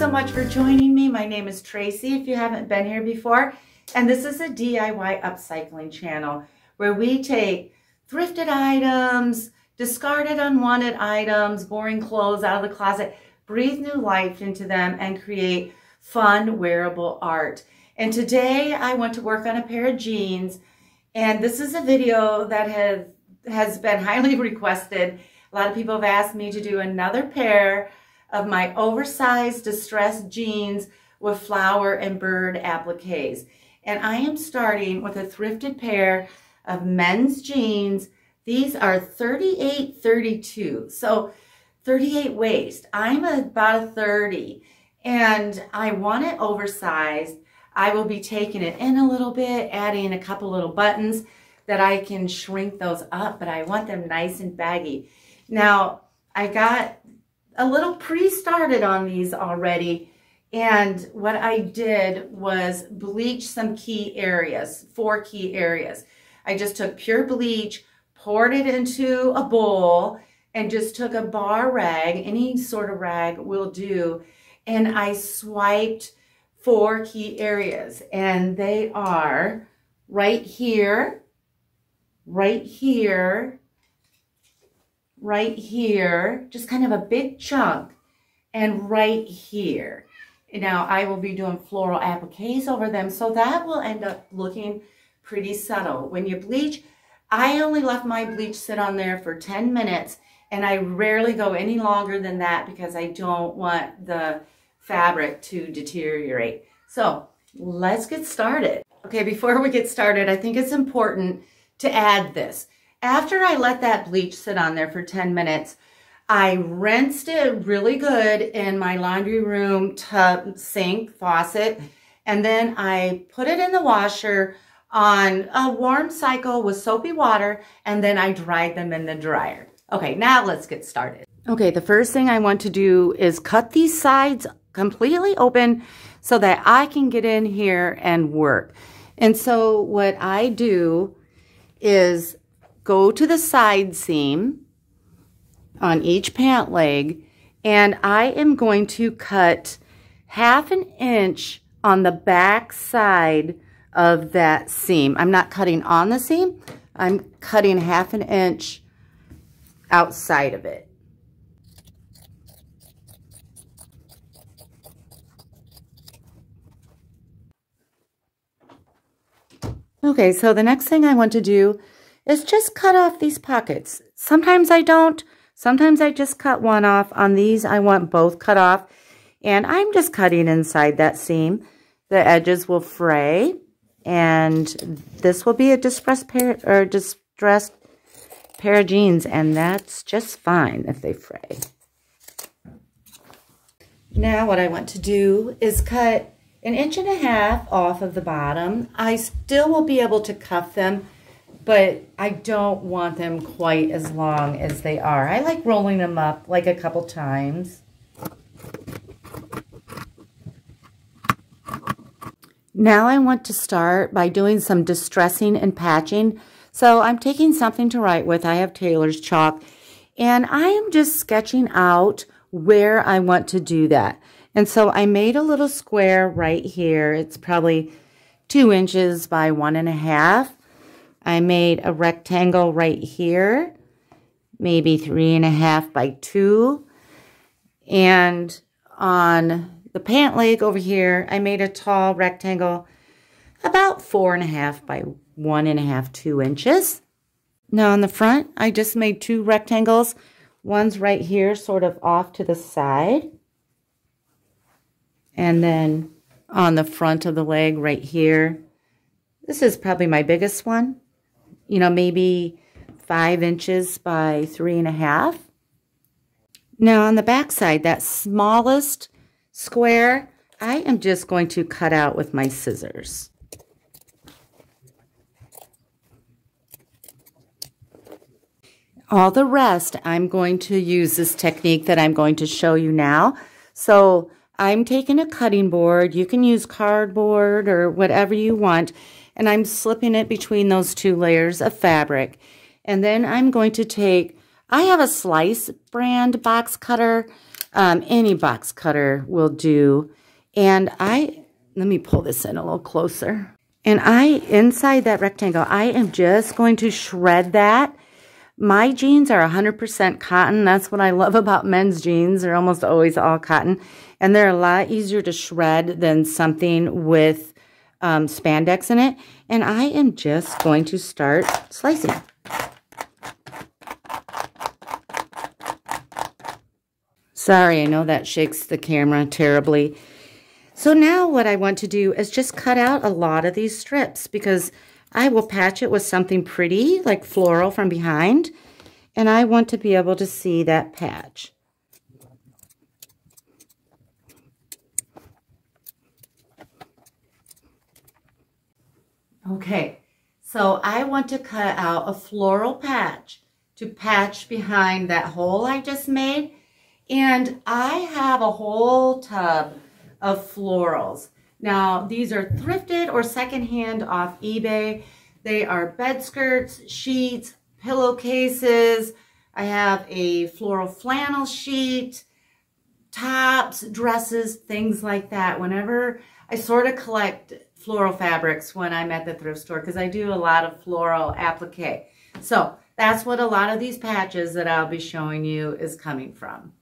so much for joining me. My name is Tracy, if you haven't been here before, and this is a DIY upcycling channel where we take thrifted items, discarded unwanted items, boring clothes out of the closet, breathe new life into them, and create fun, wearable art. And today I want to work on a pair of jeans, and this is a video that has been highly requested. A lot of people have asked me to do another pair of my oversized distressed jeans with flower and bird appliques. And I am starting with a thrifted pair of men's jeans. These are 38-32, so 38 waist. I'm about a 30, and I want it oversized. I will be taking it in a little bit, adding a couple little buttons that I can shrink those up, but I want them nice and baggy. Now, I got a little pre-started on these already, and what I did was bleach some key areas, 4 key areas. I just took pure bleach, poured it into a bowl, and just took a bar rag, any sort of rag will do, and I swiped 4 key areas, and they are right here, right here, right here, just kind of a big chunk, and right here. Now I will be doing floral appliques over them, so that will end up looking pretty subtle. When you bleach, I only left my bleach sit on there for 10 minutes, and I rarely go any longer than that because I don't want the fabric to deteriorate. So let's get started. Okay, before we get started, I think it's important to add this. After I let that bleach sit on there for 10 minutes, I rinsed it really good in my laundry room tub, sink, faucet, and then I put it in the washer on a warm cycle with soapy water, and then I dried them in the dryer. Okay, now let's get started. Okay, the first thing I want to do is cut these sides completely open so that I can get in here and work. And so what I do is go to the side seam on each pant leg, and I am going to cut 1/2 inch on the back side of that seam. I'm not cutting on the seam, I'm cutting 1/2 inch outside of it. Okay, so the next thing I want to do is just cut off these pockets. Sometimes I don't. Sometimes I just cut one off. On these, I want both cut off. And I'm just cutting inside that seam. The edges will fray. And this will be a distressed pair of jeans. And that's just fine if they fray. Now what I want to do is cut 1.5 inches off of the bottom. I still will be able to cuff them, but I don't want them quite as long as they are. I like rolling them up like a couple times. Now I want to start by doing some distressing and patching. So I'm taking something to write with. I have tailor's chalk, and I am just sketching out where I want to do that. And so I made a little square right here. It's probably 2 inches by 1.5. I made a rectangle right here, maybe 3.5 by 2. And on the pant leg over here, I made a tall rectangle about 4.5 by 1.5, 2 inches. Now on the front, I just made 2 rectangles. One's right here, sort of off to the side. And then on the front of the leg right here, this is probably my biggest one. You know, maybe 5 inches by 3.5. Now on the back side, that smallest square, I am just going to cut out with my scissors. All the rest, I'm going to use this technique that I'm going to show you now. So I'm taking a cutting board. You can use cardboard or whatever you want. And I'm slipping it between those 2 layers of fabric. And then I'm going to take, I have a Slice brand box cutter. Any box cutter will do. And let me pull this in a little closer. And inside that rectangle, I am just going to shred that. My jeans are 100% cotton. That's what I love about men's jeans. They're almost always all cotton. And they're a lot easier to shred than something with spandex in it. And I am just going to start slicing. Sorry, I know that shakes the camera terribly. So now what I want to do is just cut out a lot of these strips because I will patch it with something pretty like floral from behind. And I want to be able to see that patch. Okay, so I want to cut out a floral patch to patch behind that hole I just made. And I have a whole tub of florals. Now, these are thrifted or secondhand off eBay. They are bed skirts, sheets, pillowcases. I have a floral flannel sheet, tops, dresses, things like that. Whenever I sort of collect floral fabrics when I'm at the thrift store because I do a lot of floral applique. So that's what a lot of these patches that I'll be showing you is coming from.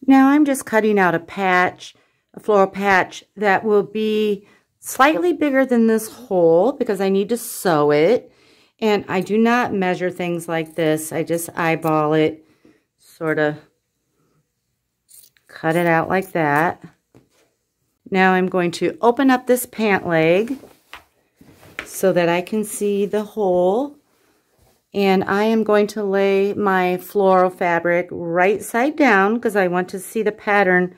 Now I'm just cutting out a patch, a floral patch that will be slightly bigger than this hole because I need to sew it. And I do not measure things like this. I just eyeball it, sort of cut it out like that. Now I'm going to open up this pant leg so that I can see the hole. And I am going to lay my floral fabric right side down because I want to see the pattern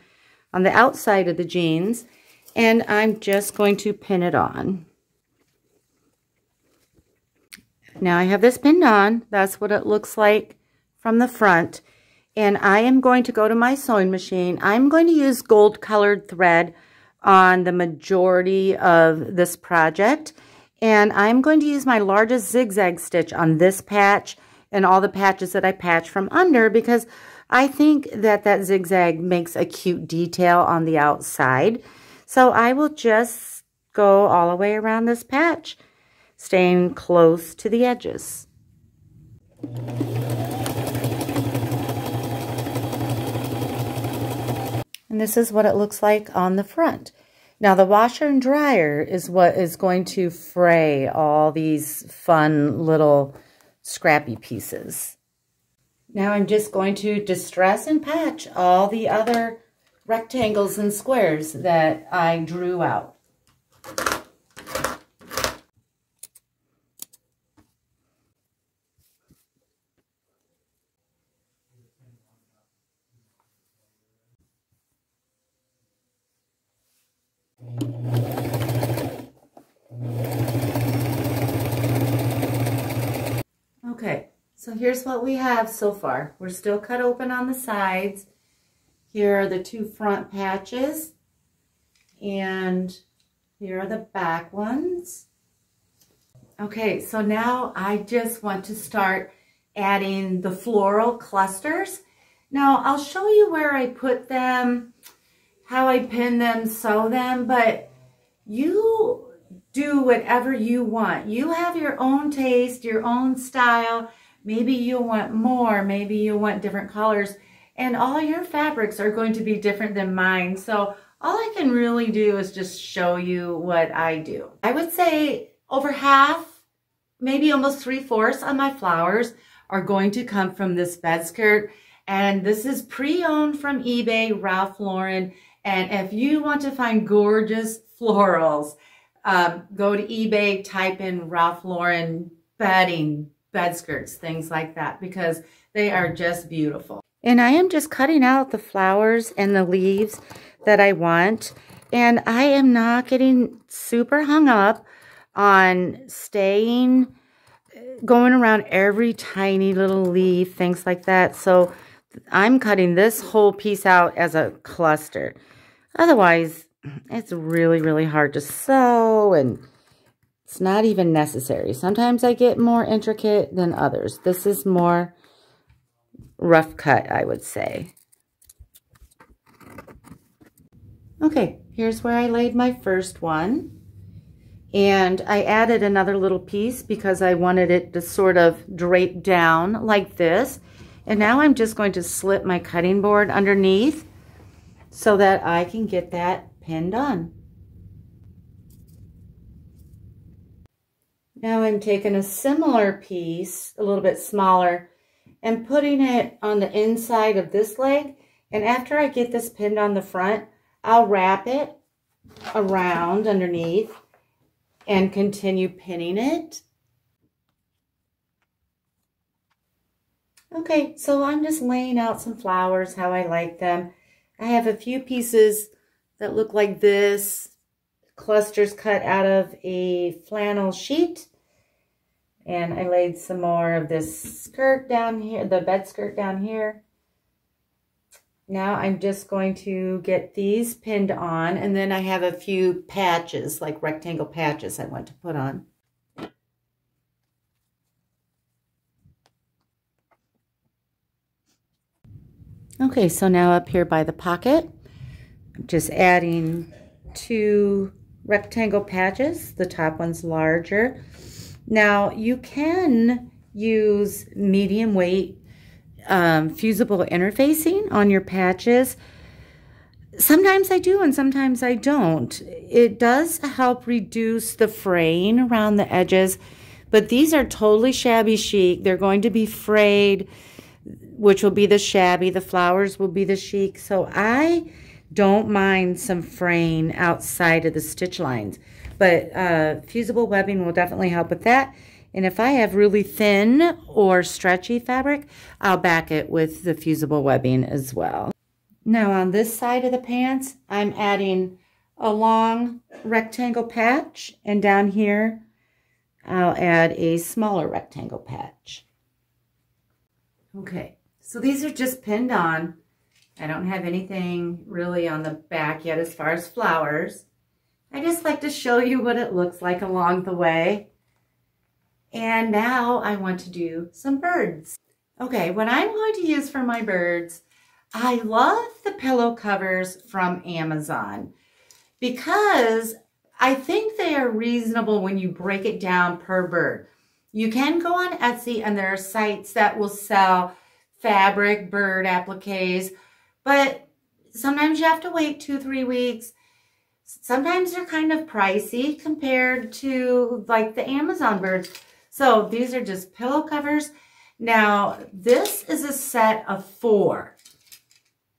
on the outside of the jeans. And I'm just going to pin it on. Now I have this pinned on. That's what it looks like from the front. And I am going to go to my sewing machine. I'm going to use gold colored thread on the majority of this project. And I'm going to use my largest zigzag stitch on this patch and all the patches that I patch from under because I think that that zigzag makes a cute detail on the outside. So I will just go all the way around this patch, staying close to the edges. And this is what it looks like on the front. Now the washer and dryer is what is going to fray all these fun little scrappy pieces. Now I'm just going to distress and patch all the other rectangles and squares that I drew out. Okay, so here's what we have so far. We're still cut open on the sides. Here are the two front patches, and here are the back ones. Okay, so now I just want to start adding the floral clusters. Now I'll show you where I put them, how I pin them, sew them, but you do whatever you want. You have your own taste, your own style. Maybe you want more, maybe you want different colors, and all your fabrics are going to be different than mine. So all I can really do is just show you what I do. I would say over half, maybe almost 3/4 of my flowers are going to come from this bed skirt. And this is pre-owned from eBay, Ralph Lauren. And if you want to find gorgeous florals, go to eBay, type in Ralph Lauren bedding, bed skirts, things like that, because they are just beautiful. And I am just cutting out the flowers and the leaves that I want. And I am not getting super hung up on going around every tiny little leaf, things like that. So I'm cutting this whole piece out as a cluster. Otherwise, it's really, really hard to sew, and it's not even necessary. Sometimes I get more intricate than others. This is more rough cut, I would say. Okay, here's where I laid my first one. And I added another little piece because I wanted it to sort of drape down like this. And now I'm just going to slip my cutting board underneath so that I can get that pinned on. Now I'm taking a similar piece, a little bit smaller, and putting it on the inside of this leg. And after I get this pinned on the front, I'll wrap it around underneath and continue pinning it. Okay, so I'm just laying out some flowers how I like them. I have a few pieces that look like this, clusters cut out of a flannel sheet. And I laid some more of this skirt down here, the bed skirt down here. Now I'm just going to get these pinned on, and then I have a few patches, like rectangle patches I want to put on. Okay, so now up here by the pocket, I'm just adding 2 rectangle patches. The top one's larger. Now you can use medium weight fusible interfacing on your patches. Sometimes I do and sometimes I don't. It does help reduce the fraying around the edges, but these are totally shabby chic. They're going to be frayed, which will be the shabby. The flowers will be the chic. So I don't mind some fraying outside of the stitch lines, but fusible webbing will definitely help with that. And if I have really thin or stretchy fabric, I'll back it with the fusible webbing as well. Now on this side of the pants, I'm adding a long rectangle patch, and down here, I'll add a smaller rectangle patch. Okay, so these are just pinned on. I don't have anything really on the back yet as far as flowers. I just like to show you what it looks like along the way. And now I want to do some birds. Okay, what I'm going to use for my birds, I love the pillow covers from Amazon because I think they are reasonable when you break it down per bird. You can go on Etsy and there are sites that will sell fabric bird appliques, but sometimes you have to wait 2-3 weeks. Sometimes they're kind of pricey compared to like the Amazon birds. So these are just pillow covers. Now this is a set of 4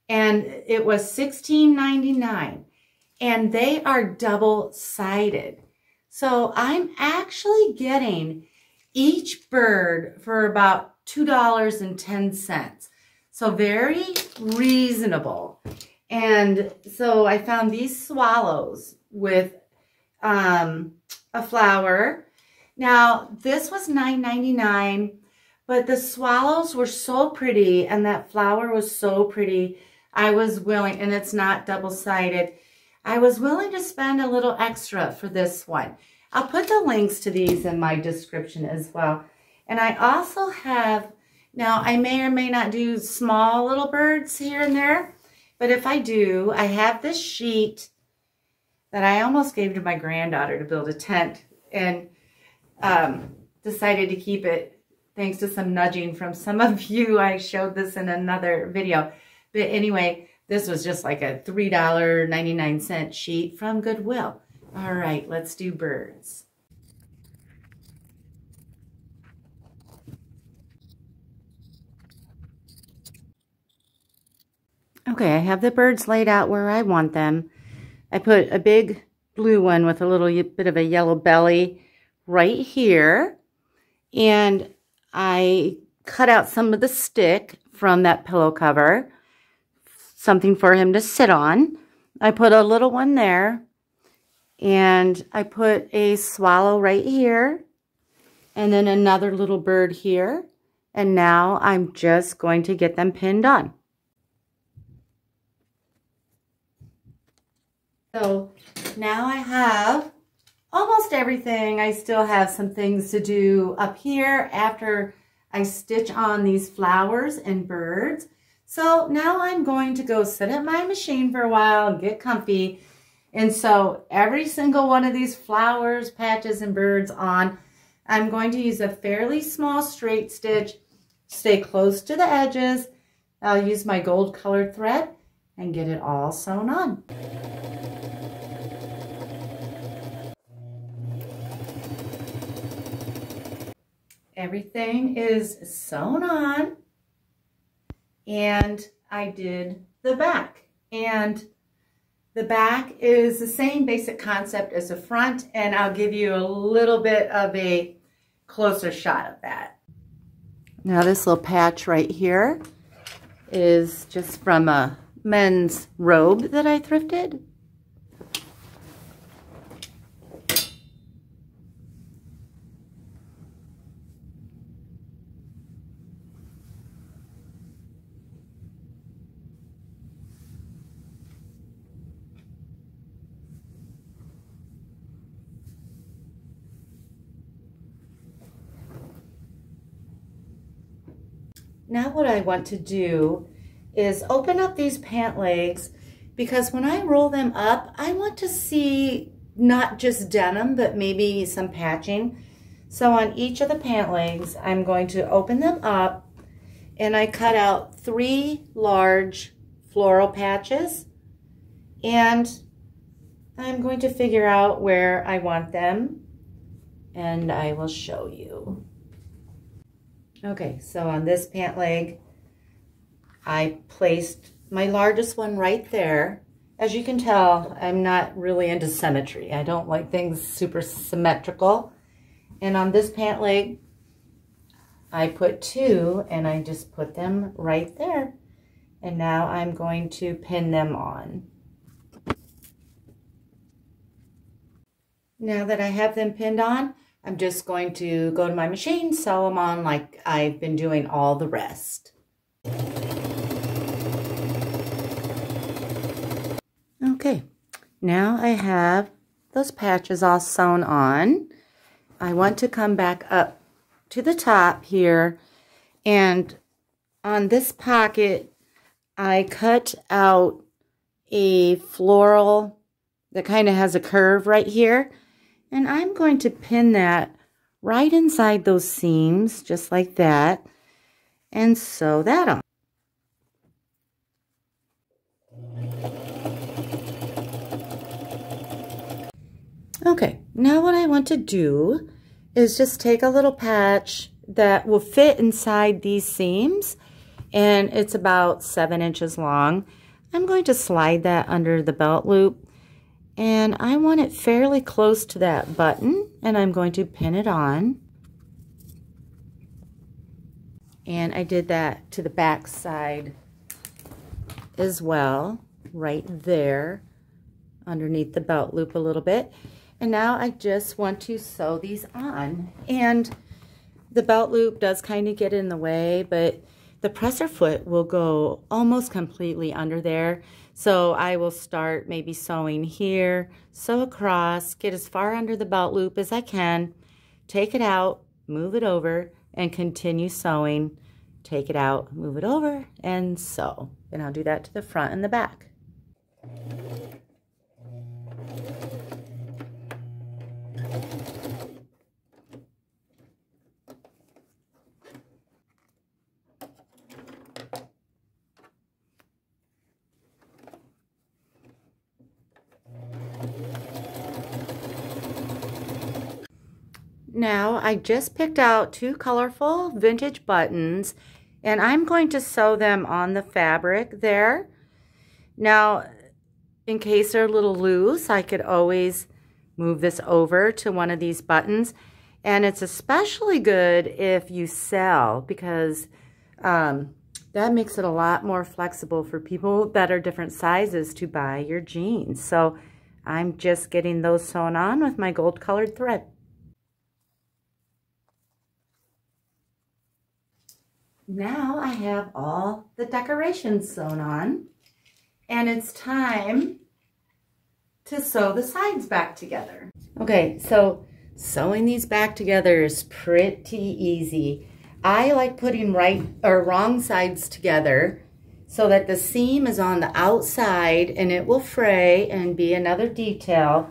and it was $16.99 and they are double-sided. So I'm actually getting each bird for about $2.10. So very reasonable. And so I found these swallows with a flower. Now this was $9.99, but the swallows were so pretty and that flower was so pretty. I was willing, and it's not double-sided, I was willing to spend a little extra for this one. I'll put the links to these in my description as well. And I also have, now I may or may not do small little birds here and there, but if I do, I have this sheet that I almost gave to my granddaughter to build a tent, and decided to keep it thanks to some nudging from some of you. I showed this in another video. But anyway, this was just like a $3.99 sheet from Goodwill. All right, let's do birds. Okay, I have the birds laid out where I want them. I put a big blue one with a little bit of a yellow belly right here. And I cut out some of the stick from that pillow cover, something for him to sit on. I put a little one there, and I put a swallow right here, and then another little bird here. And now I'm just going to get them pinned on. So now I have almost everything. I still have some things to do up here after I stitch on these flowers and birds. So now I'm going to go sit at my machine for a while and get comfy and sew every single one of these flowers, patches, and birds on. I'm going to use a fairly small straight stitch, stay close to the edges. I'll use my gold colored thread and get it all sewn on. Everything is sewn on, and I did the back. And the back is the same basic concept as the front, and I'll give you a little bit of a closer shot of that. Now this little patch right here is just from a men's robe that I thrifted. Now what I want to do is open up these pant legs, because when I roll them up, I want to see not just denim, but maybe some patching. So on each of the pant legs, I'm going to open them up, and I cut out 3 large floral patches, and I'm going to figure out where I want them, and I will show you. Okay, so on this pant leg, I placed my largest one right there. As you can tell, I'm not really into symmetry. I don't like things super symmetrical. And on this pant leg, I put 2, and I just put them right there. And now I'm going to pin them on. Now that I have them pinned on, I'm just going to go to my machine, sew them on like I've been doing all the rest. Okay, now I have those patches all sewn on. I want to come back up to the top here, and on this pocket, I cut out a floral that kind of has a curve right here. And I'm going to pin that right inside those seams, just like that, and sew that on. Okay, now what I want to do is just take a little patch that will fit inside these seams, and it's about 7 inches long. I'm going to slide that under the belt loop. And I want it fairly close to that button, and I'm going to pin it on. And I did that to the back side as well, right there, underneath the belt loop a little bit. And now I just want to sew these on. And the belt loop does kind of get in the way, but the presser foot will go almost completely under there. So I will start maybe sewing here, sew across, get as far under the belt loop as I can, take it out, move it over, and continue sewing. Take it out, move it over, and sew. And I'll do that to the front and the back. Now I just picked out 2 colorful vintage buttons, and I'm going to sew them on the fabric there. Now, in case they're a little loose, I could always move this over to one of these buttons. And it's especially good if you sell, because that makes it a lot more flexible for people that are different sizes to buy your jeans. So I'm just getting those sewn on with my gold colored thread. Now I have all the decorations sewn on, and it's time to sew the sides back together. Okay, so sewing these back together is pretty easy. I like putting right or wrong sides together so that the seam is on the outside and it will fray and be another detail.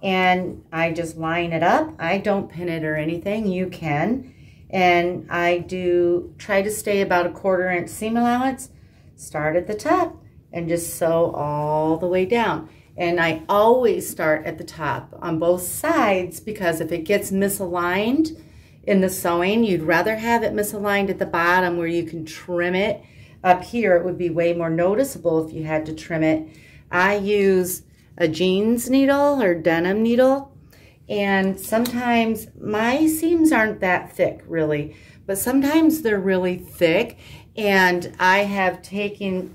And I just line it up. I don't pin it or anything. You can. And I do try to stay about a 1/4 inch seam allowance. Start at the top and just sew all the way down. And I always start at the top on both sides, because if it gets misaligned in the sewing, you'd rather have it misaligned at the bottom where you can trim it. Up here, it would be way more noticeable if you had to trim it. I use a jeans needle or denim needle, and sometimes my seams aren't that thick really, but sometimes they're really thick, and I have taken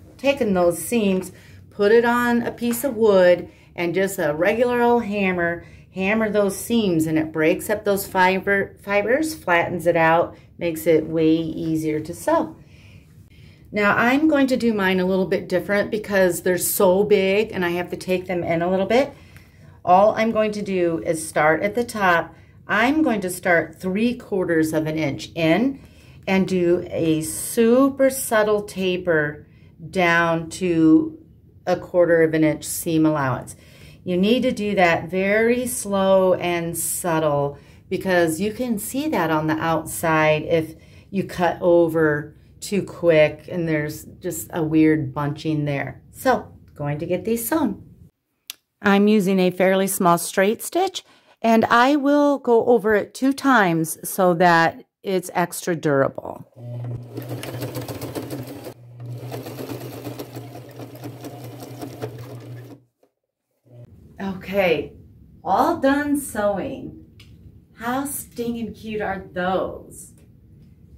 those seams, put it on a piece of wood, and just a regular old hammer those seams, and it breaks up those fibers, flattens it out, makes it way easier to sew. Now I'm going to do mine a little bit different because they're so big and I have to take them in a little bit. All I'm going to do is start at the top. I'm going to start 3/4 of an inch in and do a super subtle taper down to a 1/4 of an inch seam allowance. You need to do that very slow and subtle, because you can see that on the outside if you cut over too quick and there's just a weird bunching there. So, going to get these sewn. I'm using a fairly small straight stitch, and I will go over it 2 times so that it's extra durable. Okay, all done sewing. How stinking cute are those?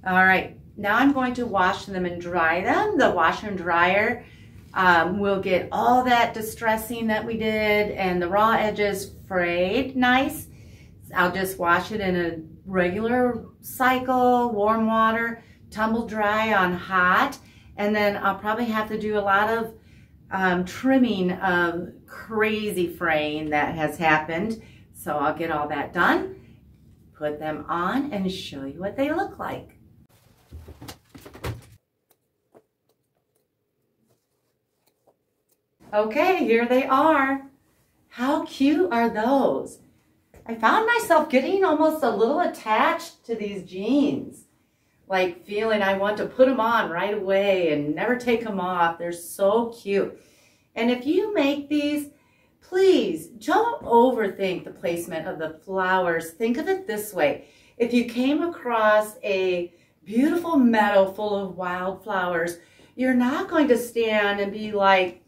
All right, now I'm going to wash them and dry them. The washer and dryer will get all that distressing that we did and the raw edges frayed nice. I'll just wash it in a regular cycle, warm water, tumble dry on hot, and then I'll probably have to do a lot of trimming of crazy fraying that has happened. So I'll get all that done, put them on, and show you what they look like. Okay, here they are. How cute are those? I found myself getting almost a little attached to these jeans, like feeling I want to put them on right away and never take them off. They're so cute. And if you make these, please don't overthink the placement of the flowers. Think of it this way. If you came across a beautiful meadow full of wildflowers, you're not going to stand and be like,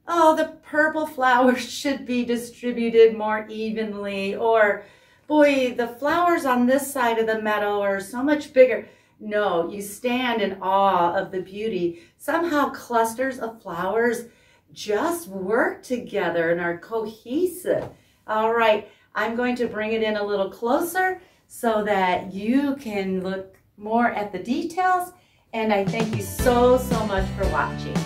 oh, the purple flowers should be distributed more evenly, or boy, the flowers on this side of the meadow are so much bigger. No, you stand in awe of the beauty. Somehow clusters of flowers just work together and are cohesive. All right, I'm going to bring it in a little closer so that you can look more at the details. And I thank you so much for watching.